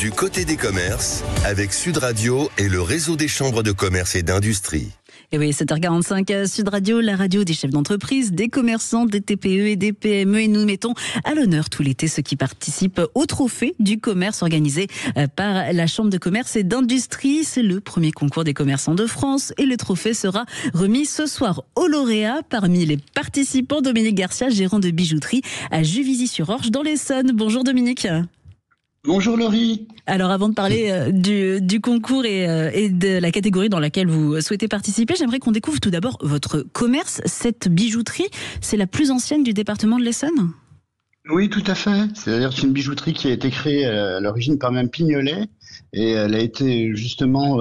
Du côté des commerces, avec Sud Radio et le réseau des chambres de commerce et d'industrie. Et oui, 7h45, Sud Radio, la radio des chefs d'entreprise, des commerçants, des TPE et des PME. Et nous mettons à l'honneur tout l'été ceux qui participent au trophée du commerce organisé par la Chambre de commerce et d'industrie. C'est le premier concours des commerçants de France et le trophée sera remis ce soir aux lauréats. Parmi les participants, Dominique Garcia, gérant de bijouterie à Juvisy-sur-Orge dans l'Essonne. Bonjour Dominique. Bonjour Laurie. Alors avant de parler du concours et de la catégorie dans laquelle vous souhaitez participer, j'aimerais qu'on découvre tout d'abord votre commerce. Cette bijouterie, c'est la plus ancienne du département de l'Essonne ? Oui, tout à fait. C'est-à-dire c'est une bijouterie qui a été créée à l'origine par Mme Pignolet et elle a été justement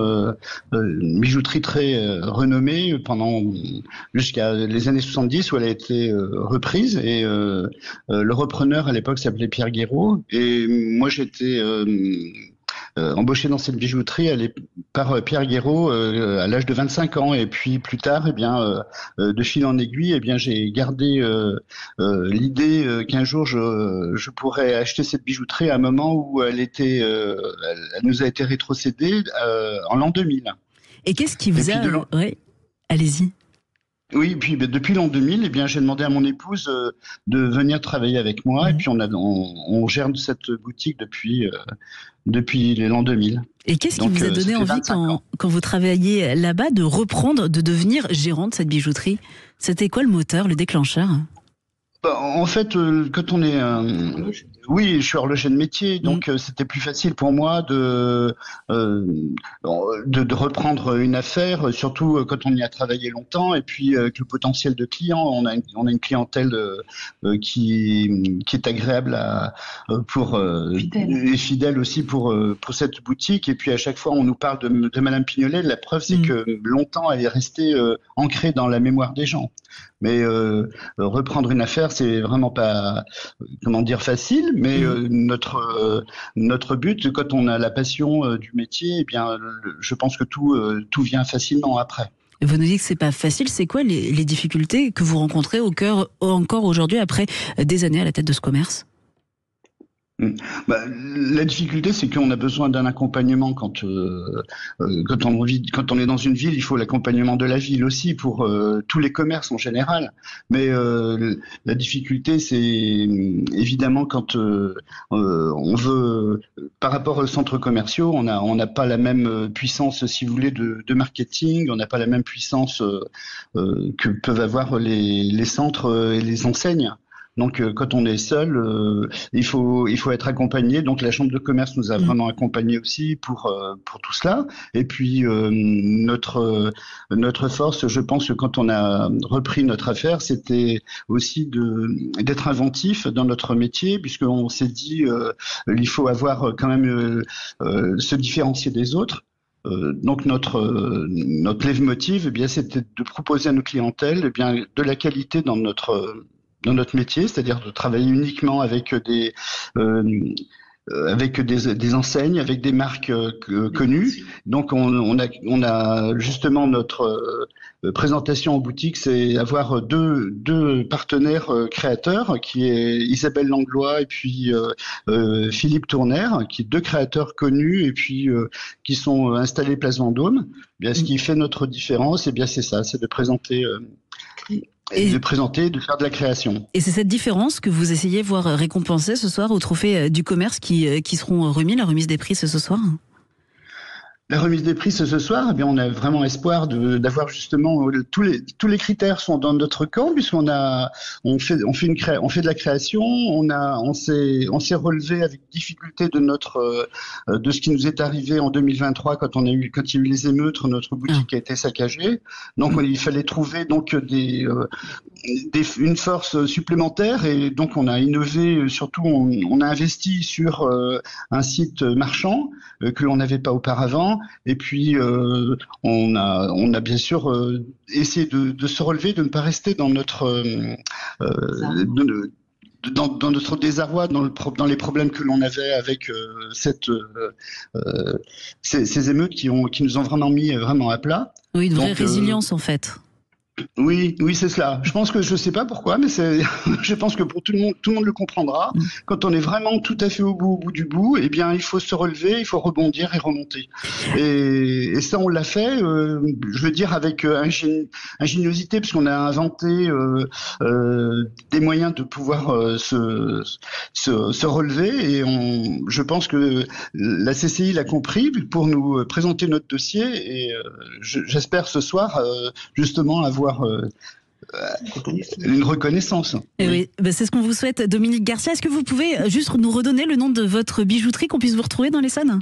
une bijouterie très renommée pendant jusqu'à les années 70 où elle a été reprise et le repreneur à l'époque s'appelait Pierre Guéraud et moi j'étais embauché dans cette bijouterie par Pierre Guéraud à l'âge de 25 ans et puis plus tard de fil en aiguille j'ai gardé l'idée qu'un jour je pourrais acheter cette bijouterie à un moment où elle nous a été rétrocédée en l'an 2000. Et qu'est-ce qui vous a... Oui, allez-y. Oui, puis depuis l'an 2000, j'ai demandé à mon épouse de venir travailler avec moi et puis on gère cette boutique depuis l'an 2000. Et qu'est-ce qui vous a donné envie quand vous travailliez là-bas de reprendre, de devenir gérant de cette bijouterie ? C'était quoi le moteur, le déclencheur ? En fait, quand on est... oui, je suis horloger de métier, donc c'était plus facile pour moi de reprendre une affaire, surtout quand on y a travaillé longtemps, et puis que le potentiel de clients, on a une clientèle qui est agréable et fidèle aussi pour cette boutique, et puis à chaque fois on nous parle de Madame Pignolet, la preuve c'est que longtemps elle est restée ancrée dans la mémoire des gens. Mais reprendre une affaire, c'est vraiment pas, facile. Mais notre but, quand on a la passion du métier, je pense que tout vient facilement après. Vous nous dites que c'est pas facile. C'est quoi les difficultés que vous rencontrez au cœur encore aujourd'hui après des années à la tête de ce commerce ? La difficulté, c'est qu'on a besoin d'un accompagnement quand on est dans une ville, il faut l'accompagnement de la ville aussi pour tous les commerces en général. Mais la difficulté, c'est évidemment quand on veut, par rapport aux centres commerciaux, on n'a pas la même puissance, si vous voulez, de marketing, on n'a pas la même puissance que peuvent avoir les centres et les enseignes. Donc, quand on est seul, il faut être accompagné. Donc, la Chambre de commerce nous a vraiment accompagnés aussi pour tout cela. Et puis, notre force, je pense que quand on a repris notre affaire, c'était aussi d'être inventif dans notre métier, puisqu'on s'est dit, il faut avoir quand même se différencier des autres. Donc notre leitmotiv, c'était de proposer à nos clientèles de la qualité dans notre métier, c'est-à-dire de travailler uniquement avec des enseignes, avec des marques connues. Donc on a justement notre présentation en boutique, c'est avoir deux partenaires créateurs, qui est Isabelle Langlois et puis Philippe Tourner, qui sont deux créateurs connus et puis qui sont installés place Vendôme. Ce qui fait notre différence, c'est ça, c'est de présenter. De faire de la création. Et c'est cette différence que vous essayez de voir récompensée ce soir au trophée du commerce qui seront remis, la remise des prix ce soir ? La remise des prix ce soir, on a vraiment espoir d'avoir justement tous les critères sont dans notre camp, puisqu'on fait de la création, on s'est relevé avec difficulté de ce qui nous est arrivé en 2023 quand il y a eu les émeutes, notre boutique a été saccagée. Donc il fallait trouver une force supplémentaire et donc on a innové, surtout on a investi sur un site marchand que l'on n'avait pas auparavant. Et puis on a bien sûr essayé de se relever, de ne pas rester dans notre dans notre désarroi, dans les problèmes que l'on avait avec ces émeutes qui nous ont vraiment mis à plat. Oui, une vraie résilience en fait. Oui, oui, c'est cela. Je pense que je sais pas pourquoi, mais je pense que pour tout le monde le comprendra. Quand on est vraiment tout à fait au bout du bout, eh bien, il faut se relever, il faut rebondir et remonter. Et ça, on l'a fait, je veux dire, avec ingéniosité, puisqu'on a inventé des moyens de pouvoir se relever. Et je pense que la CCI l'a compris pour nous présenter notre dossier. Et j'espère ce soir, justement, avoir une reconnaissance. Et oui, c'est ce qu'on vous souhaite, Dominique Garcia. Est-ce que vous pouvez juste nous redonner le nom de votre bijouterie, qu'on puisse vous retrouver dans l'Essonne ?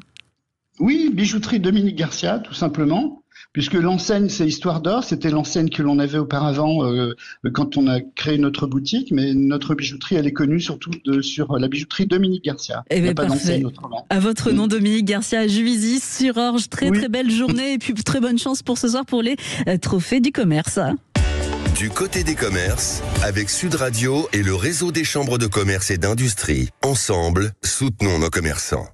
Oui, bijouterie Dominique Garcia, tout simplement. Puisque l'enseigne, c'est Histoire d'Or, c'était l'enseigne que l'on avait auparavant quand on a créé notre boutique, mais notre bijouterie, elle est connue surtout sur la bijouterie Dominique Garcia. Eh bien, pas d'enseigne autrement. À votre nom, Dominique Garcia, à Juvisy, sur Orge. Très belle journée et puis très bonne chance pour ce soir pour les trophées du commerce. Du côté des commerces, avec Sud Radio et le réseau des chambres de commerce et d'industrie. Ensemble, soutenons nos commerçants.